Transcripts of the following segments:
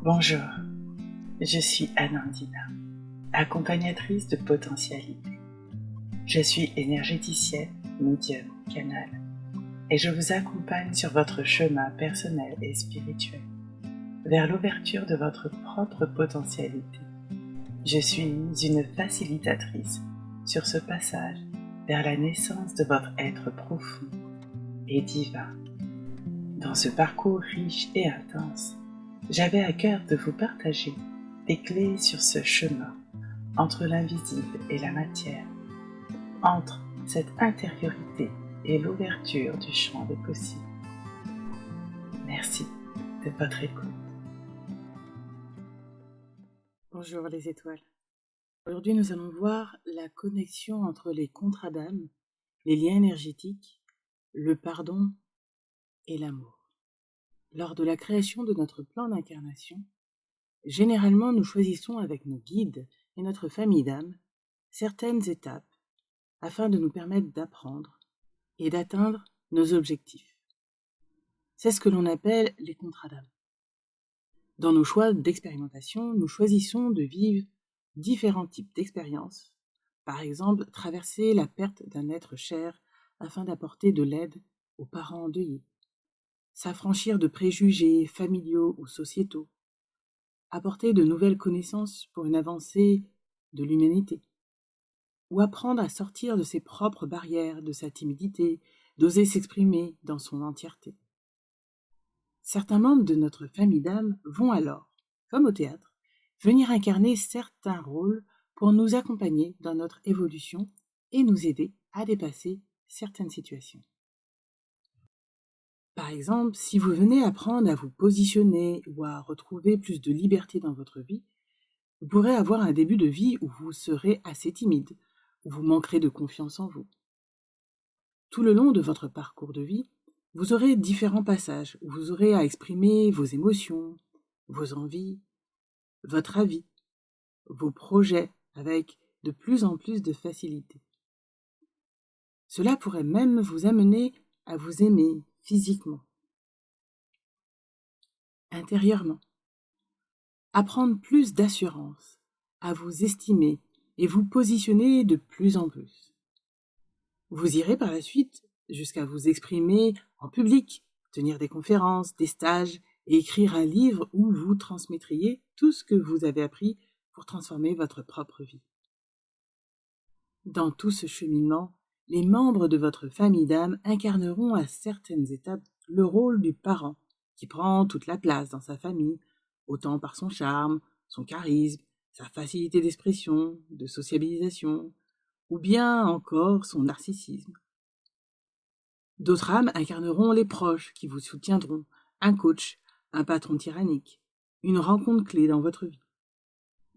Bonjour, je suis Anandina, accompagnatrice de potentialité. Je suis énergéticienne, médium, canal, et je vous accompagne sur votre chemin personnel et spirituel vers l'ouverture de votre propre potentialité. Je suis une facilitatrice sur ce passage vers la naissance de votre être profond et divin. Dans ce parcours riche et intense, j'avais à cœur de vous partager des clés sur ce chemin entre l'invisible et la matière, entre cette intériorité et l'ouverture du champ des possibles. Merci de votre écoute. Bonjour les étoiles. Aujourd'hui, nous allons voir la connexion entre les contrats d'âme, les liens énergétiques, le pardon et l'amour. Lors de la création de notre plan d'incarnation, généralement nous choisissons avec nos guides et notre famille d'âme certaines étapes afin de nous permettre d'apprendre et d'atteindre nos objectifs. C'est ce que l'on appelle les contrats d'âme. Dans nos choix d'expérimentation, nous choisissons de vivre différents types d'expériences, par exemple traverser la perte d'un être cher afin d'apporter de l'aide aux parents endeuillés, s'affranchir de préjugés familiaux ou sociétaux, apporter de nouvelles connaissances pour une avancée de l'humanité, ou apprendre à sortir de ses propres barrières, de sa timidité, d'oser s'exprimer dans son entièreté. Certains membres de notre famille d'âme vont alors, comme au théâtre, venir incarner certains rôles pour nous accompagner dans notre évolution et nous aider à dépasser certaines situations. Par exemple, si vous venez apprendre à vous positionner ou à retrouver plus de liberté dans votre vie, vous pourrez avoir un début de vie où vous serez assez timide, où vous manquerez de confiance en vous. Tout le long de votre parcours de vie, vous aurez différents passages où vous aurez à exprimer vos émotions, vos envies, votre avis, vos projets avec de plus en plus de facilité. Cela pourrait même vous amener à vous aimer physiquement, intérieurement, à prendre plus d'assurance, à vous estimer et vous positionner de plus en plus. Vous irez par la suite jusqu'à vous exprimer en public, tenir des conférences, des stages et écrire un livre où vous transmettriez tout ce que vous avez appris pour transformer votre propre vie. Dans tout ce cheminement, les membres de votre famille d'âme incarneront à certaines étapes le rôle du parent qui prend toute la place dans sa famille, autant par son charme, son charisme, sa facilité d'expression, de sociabilisation, ou bien encore son narcissisme. D'autres âmes incarneront les proches qui vous soutiendront, un coach, un patron tyrannique, une rencontre clé dans votre vie.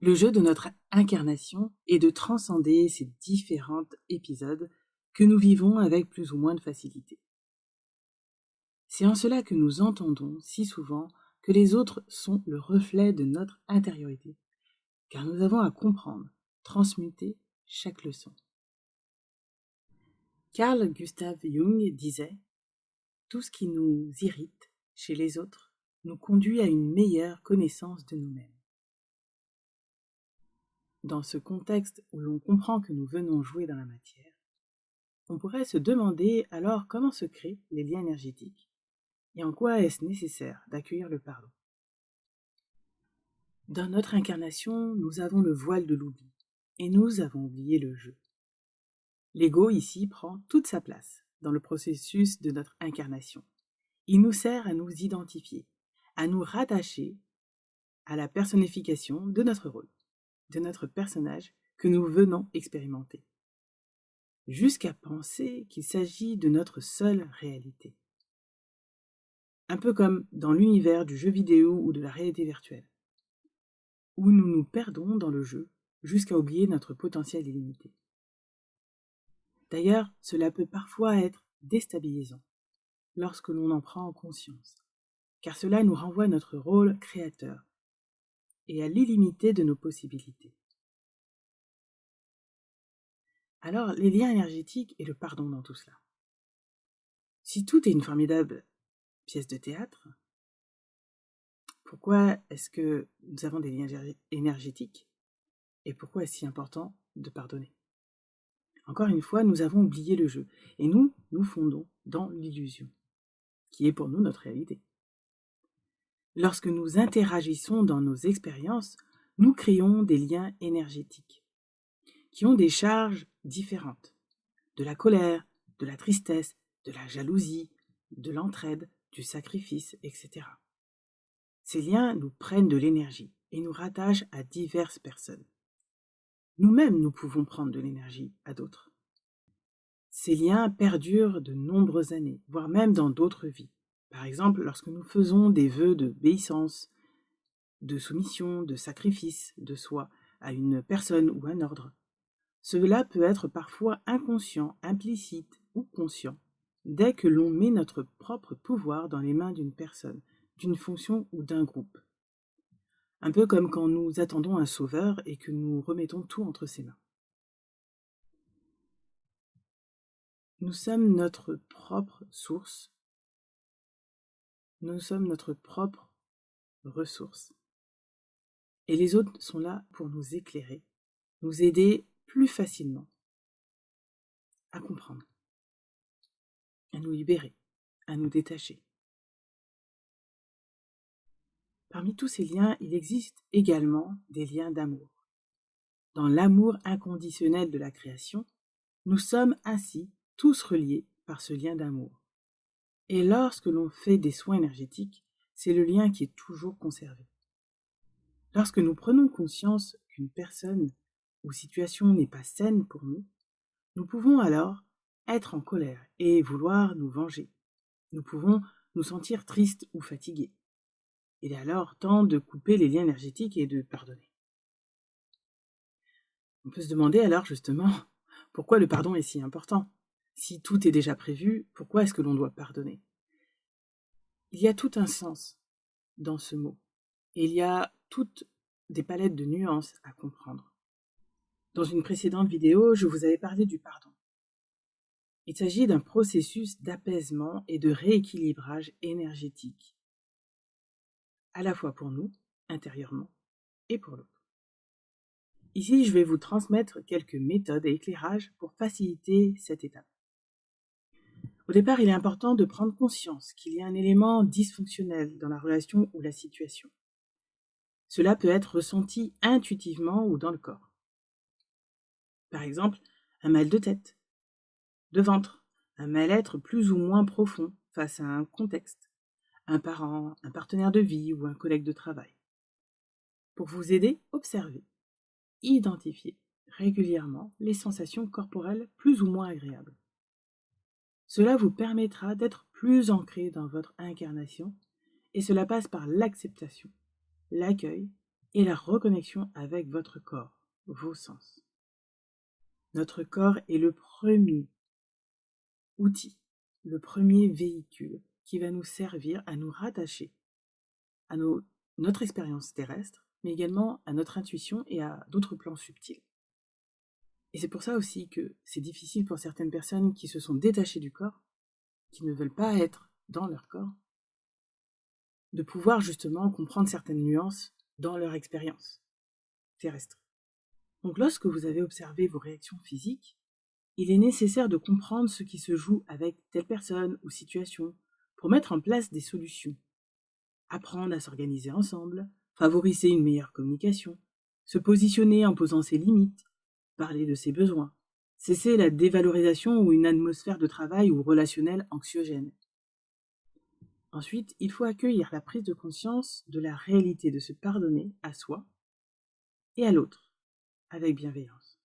Le jeu de notre incarnation est de transcender ces différents épisodes que nous vivons avec plus ou moins de facilité. C'est en cela que nous entendons si souvent que les autres sont le reflet de notre intériorité, car nous avons à comprendre, transmuter chaque leçon. Carl Gustav Jung disait « Tout ce qui nous irrite chez les autres nous conduit à une meilleure connaissance de nous-mêmes. » Dans ce contexte où l'on comprend que nous venons jouer dans la matière, on pourrait se demander alors comment se créent les liens énergétiques et en quoi est-ce nécessaire d'accueillir le pardon. Dans notre incarnation, nous avons le voile de l'oubli et nous avons oublié le jeu. L'ego ici prend toute sa place dans le processus de notre incarnation. Il nous sert à nous identifier, à nous rattacher à la personnification de notre rôle, de notre personnage que nous venons expérimenter, jusqu'à penser qu'il s'agit de notre seule réalité. Un peu comme dans l'univers du jeu vidéo ou de la réalité virtuelle, où nous nous perdons dans le jeu jusqu'à oublier notre potentiel illimité. D'ailleurs, cela peut parfois être déstabilisant lorsque l'on en prend conscience, car cela nous renvoie à notre rôle créateur et à l'illimité de nos possibilités. Alors, les liens énergétiques et le pardon dans tout cela. Si tout est une formidable pièce de théâtre, Pourquoi est-ce que nous avons des liens énergétiques et pourquoi est-ce si important de pardonner? Encore une fois, nous avons oublié le jeu et nous fondons dans l'illusion, qui est pour nous notre réalité. Lorsque nous interagissons dans nos expériences, nous créons des liens énergétiques qui ont des charges différentes. De la colère, de la tristesse, de la jalousie, de l'entraide, du sacrifice, etc. Ces liens nous prennent de l'énergie et nous rattachent à diverses personnes. Nous-mêmes, nous pouvons prendre de l'énergie à d'autres. Ces liens perdurent de nombreuses années, voire même dans d'autres vies. Par exemple, lorsque nous faisons des vœux d'obéissance, de soumission, de sacrifice de soi à une personne ou un ordre. Cela peut être parfois inconscient, implicite ou conscient, dès que l'on met notre propre pouvoir dans les mains d'une personne, d'une fonction ou d'un groupe. Un peu comme quand nous attendons un sauveur et que nous remettons tout entre ses mains. Nous sommes notre propre source. Nous sommes notre propre ressource. Et les autres sont là pour nous éclairer, nous aider plus facilement à comprendre, à nous libérer, à nous détacher. Parmi tous ces liens, il existe également des liens d'amour. Dans l'amour inconditionnel de la création, nous sommes ainsi tous reliés par ce lien d'amour. Et lorsque l'on fait des soins énergétiques, c'est le lien qui est toujours conservé. Lorsque nous prenons conscience qu'une personne ou situation n'est pas saine pour nous, nous pouvons alors être en colère et vouloir nous venger. Nous pouvons nous sentir tristes ou fatigués. Il est alors temps de couper les liens énergétiques et de pardonner. On peut se demander alors justement pourquoi le pardon est si important. Si tout est déjà prévu, pourquoi est-ce que l'on doit pardonner? Il y a tout un sens dans ce mot. Et il y a toutes des palettes de nuances à comprendre. Dans une précédente vidéo, je vous avais parlé du pardon. Il s'agit d'un processus d'apaisement et de rééquilibrage énergétique, à la fois pour nous, intérieurement, et pour l'autre. Ici, je vais vous transmettre quelques méthodes et éclairages pour faciliter cette étape. Au départ, il est important de prendre conscience qu'il y a un élément dysfonctionnel dans la relation ou la situation. Cela peut être ressenti intuitivement ou dans le corps. Par exemple, un mal de tête, de ventre, un mal-être plus ou moins profond face à un contexte, un parent, un partenaire de vie ou un collègue de travail. Pour vous aider, observez, identifiez régulièrement les sensations corporelles plus ou moins agréables. Cela vous permettra d'être plus ancré dans votre incarnation et cela passe par l'acceptation, l'accueil et la reconnexion avec votre corps, vos sens. Notre corps est le premier outil, le premier véhicule qui va nous servir à nous rattacher à notre expérience terrestre, mais également à notre intuition et à d'autres plans subtils. Et c'est pour ça aussi que c'est difficile pour certaines personnes qui se sont détachées du corps, qui ne veulent pas être dans leur corps, de pouvoir justement comprendre certaines nuances dans leur expérience terrestre. Donc lorsque vous avez observé vos réactions physiques, il est nécessaire de comprendre ce qui se joue avec telle personne ou situation pour mettre en place des solutions. Apprendre à s'organiser ensemble, favoriser une meilleure communication, se positionner en posant ses limites, parler de ses besoins, cesser la dévalorisation ou une atmosphère de travail ou relationnelle anxiogène. Ensuite, il faut accueillir la prise de conscience de la réalité de se pardonner à soi et à l'autre, avec bienveillance.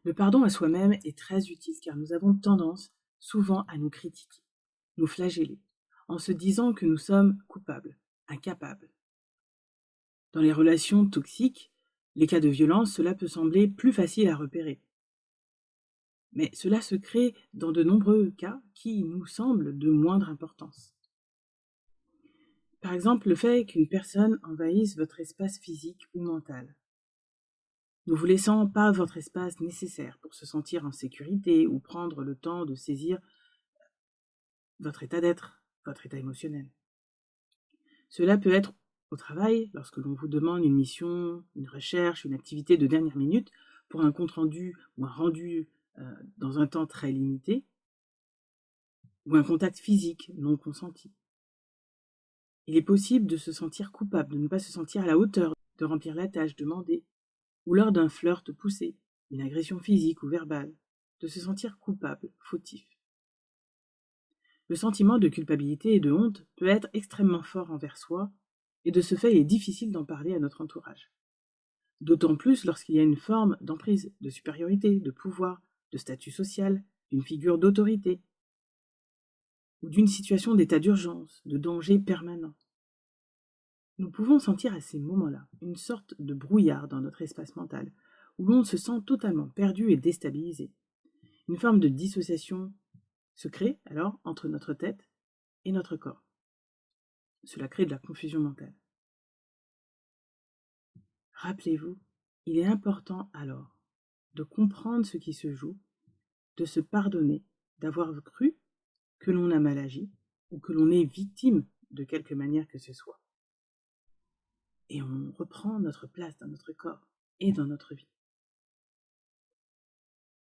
Le pardon à soi-même est très utile car nous avons tendance souvent à nous critiquer, nous flageller, en se disant que nous sommes coupables, incapables. Dans les relations toxiques, les cas de violence, cela peut sembler plus facile à repérer. Mais cela se crée dans de nombreux cas qui nous semblent de moindre importance. Par exemple, le fait qu'une personne envahisse votre espace physique ou mental, ne vous laissant pas votre espace nécessaire pour se sentir en sécurité ou prendre le temps de saisir votre état d'être, votre état émotionnel. Cela peut être au travail, lorsque l'on vous demande une mission, une recherche, une activité de dernière minute pour un compte-rendu ou un rendu dans un temps très limité, ou un contact physique non consenti. Il est possible de se sentir coupable, de ne pas se sentir à la hauteur, de remplir la tâche demandée, ou lors d'un flirt poussé, une agression physique ou verbale, de se sentir coupable, fautif. Le sentiment de culpabilité et de honte peut être extrêmement fort envers soi, et de ce fait, il est difficile d'en parler à notre entourage. D'autant plus lorsqu'il y a une forme d'emprise, de supériorité, de pouvoir, de statut social, d'une figure d'autorité, ou d'une situation d'état d'urgence, de danger permanent. Nous pouvons sentir à ces moments-là une sorte de brouillard dans notre espace mental, où l'on se sent totalement perdu et déstabilisé. Une forme de dissociation se crée alors entre notre tête et notre corps. Cela crée de la confusion mentale. Rappelez-vous, il est important alors de comprendre ce qui se joue, de se pardonner, d'avoir cru que l'on a mal agi ou que l'on est victime de quelque manière que ce soit. Et on reprend notre place dans notre corps et dans notre vie.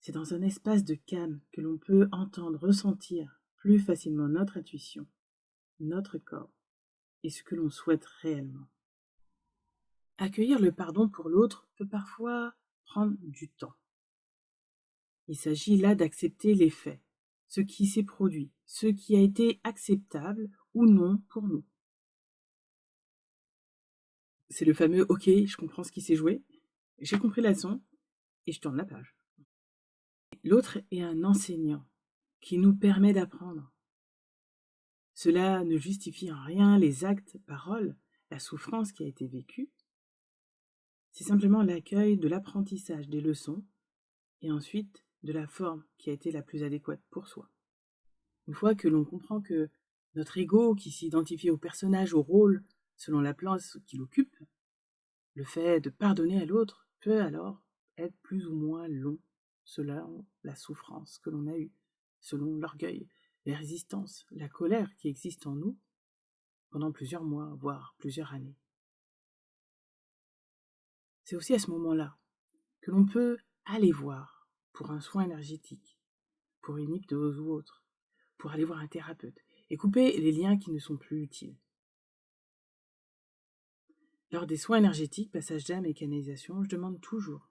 C'est dans un espace de calme que l'on peut entendre, ressentir plus facilement notre intuition, notre corps et ce que l'on souhaite réellement. Accueillir le pardon pour l'autre peut parfois prendre du temps. Il s'agit là d'accepter les faits, ce qui s'est produit, ce qui a été acceptable ou non pour nous. C'est le fameux « ok, je comprends ce qui s'est joué, j'ai compris la leçon et je tourne la page ». L'autre est un enseignant qui nous permet d'apprendre. Cela ne justifie en rien les actes, paroles, la souffrance qui a été vécue. C'est simplement l'accueil de l'apprentissage des leçons et ensuite de la forme qui a été la plus adéquate pour soi. Une fois que l'on comprend que notre ego, qui s'identifie au personnage, au rôle, selon la place qu'il occupe, le fait de pardonner à l'autre peut alors être plus ou moins long, selon la souffrance que l'on a eue, selon l'orgueil, les résistances, la colère qui existe en nous pendant plusieurs mois, voire plusieurs années. C'est aussi à ce moment-là que l'on peut aller voir pour un soin énergétique, pour une hypnose ou autre, pour aller voir un thérapeute et couper les liens qui ne sont plus utiles. Lors des soins énergétiques, passage d'âme et canalisation, je demande toujours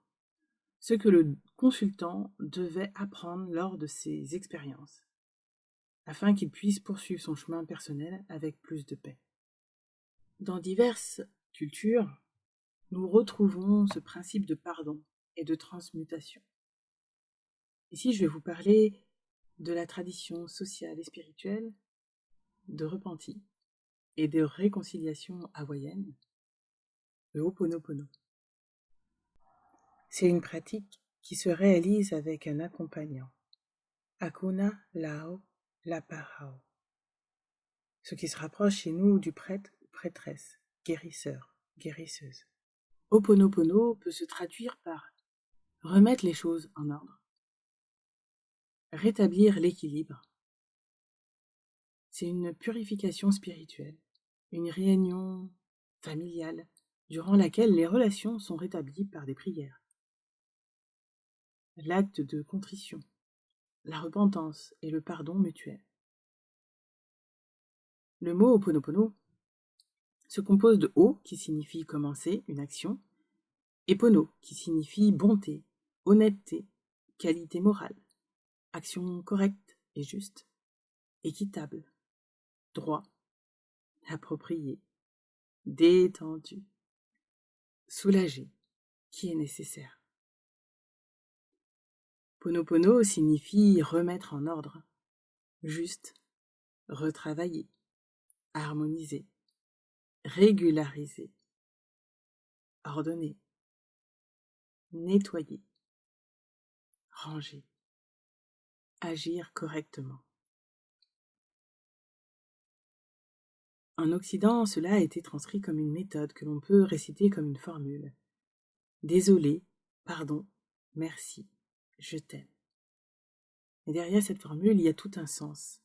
ce que le consultant devait apprendre lors de ses expériences, afin qu'il puisse poursuivre son chemin personnel avec plus de paix. Dans diverses cultures, nous retrouvons ce principe de pardon et de transmutation. Ici, je vais vous parler de la tradition sociale et spirituelle de repenti et de réconciliation hawaïenne, le Ho'oponopono. C'est une pratique qui se réalise avec un accompagnant, Akuna Lao Lapahao, ce qui se rapproche chez nous du prêtre ou prêtresse, guérisseur, guérisseuse. Ho'oponopono peut se traduire par remettre les choses en ordre, rétablir l'équilibre. C'est une purification spirituelle, une réunion familiale durant laquelle les relations sont rétablies par des prières. L'acte de contrition, la repentance et le pardon mutuel. Le mot Ho'oponopono se compose de Ho, qui signifie commencer une action, et Pono, qui signifie bonté, honnêteté, qualité morale, action correcte et juste, équitable, droit, approprié, détendu, soulagé, qui est nécessaire. Ponopono signifie remettre en ordre, juste, retravailler, harmoniser, régulariser, ordonner, nettoyer, ranger, agir correctement. En Occident, cela a été transcrit comme une méthode que l'on peut réciter comme une formule. Désolé, pardon, merci, je t'aime. Et derrière cette formule, il y a tout un sens.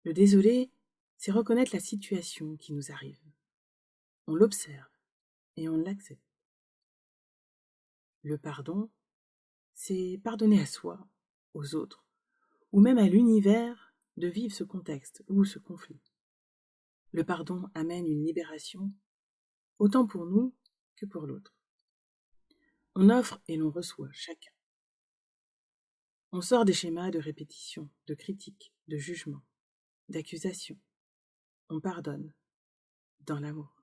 Le désolé c'est reconnaître la situation qui nous arrive. On l'observe et on l'accepte. Le pardon, c'est pardonner à soi, aux autres, ou même à l'univers de vivre ce contexte ou ce conflit. Le pardon amène une libération, autant pour nous que pour l'autre. On offre et l'on reçoit chacun. On sort des schémas de répétition, de critique, de jugement, d'accusation. On pardonne, dans l'amour.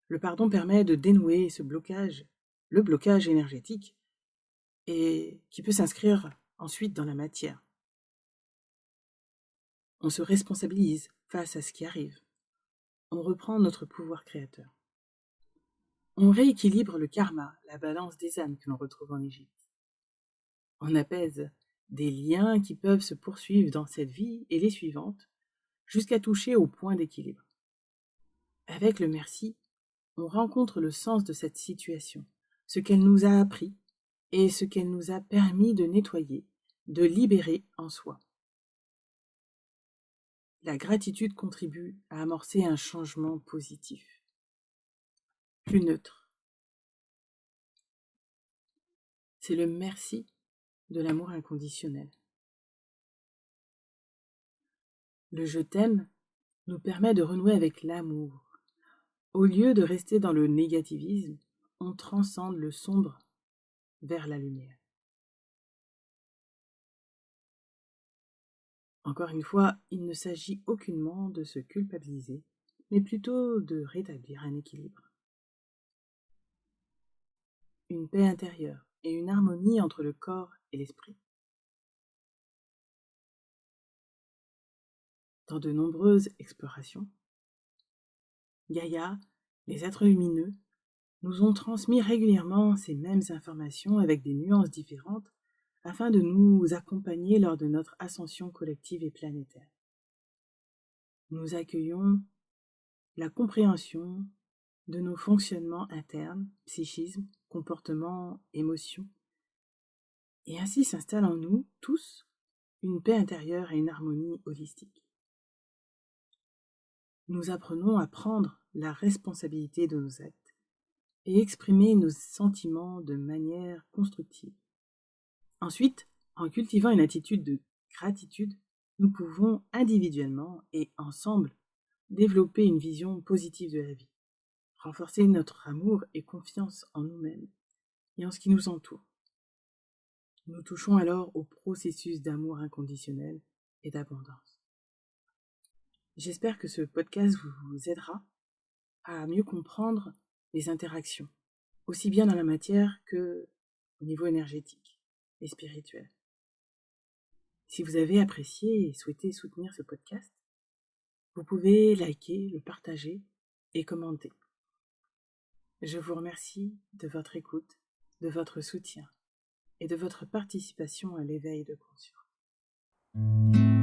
Le pardon permet de dénouer ce blocage, le blocage énergétique, et qui peut s'inscrire ensuite dans la matière. On se responsabilise face à ce qui arrive. On reprend notre pouvoir créateur. On rééquilibre le karma, la balance des âmes que l'on retrouve en Égypte. On apaise des liens qui peuvent se poursuivre dans cette vie et les suivantes, jusqu'à toucher au point d'équilibre. Avec le merci, on rencontre le sens de cette situation, ce qu'elle nous a appris et ce qu'elle nous a permis de nettoyer, de libérer en soi. La gratitude contribue à amorcer un changement positif, plus neutre. C'est le merci de l'amour inconditionnel. Le je t'aime nous permet de renouer avec l'amour. Au lieu de rester dans le négativisme, on transcende le sombre vers la lumière. Encore une fois, il ne s'agit aucunement de se culpabiliser, mais plutôt de rétablir un équilibre. Une paix intérieure et une harmonie entre le corps et l'esprit. Dans de nombreuses explorations, Gaïa, les êtres lumineux, nous ont transmis régulièrement ces mêmes informations avec des nuances différentes afin de nous accompagner lors de notre ascension collective et planétaire. Nous accueillons la compréhension de nos fonctionnements internes, psychisme, comportement, émotions, et ainsi s'installe en nous tous une paix intérieure et une harmonie holistique. Nous apprenons à prendre la responsabilité de nos actes et exprimer nos sentiments de manière constructive. Ensuite, en cultivant une attitude de gratitude, nous pouvons individuellement et ensemble développer une vision positive de la vie, renforcer notre amour et confiance en nous-mêmes et en ce qui nous entoure. Nous touchons alors au processus d'amour inconditionnel et d'abondance. J'espère que ce podcast vous aidera à mieux comprendre les interactions, aussi bien dans la matière que au niveau énergétique et spirituel. Si vous avez apprécié et souhaité soutenir ce podcast, vous pouvez liker, le partager et commenter. Je vous remercie de votre écoute, de votre soutien et de votre participation à l'éveil de conscience.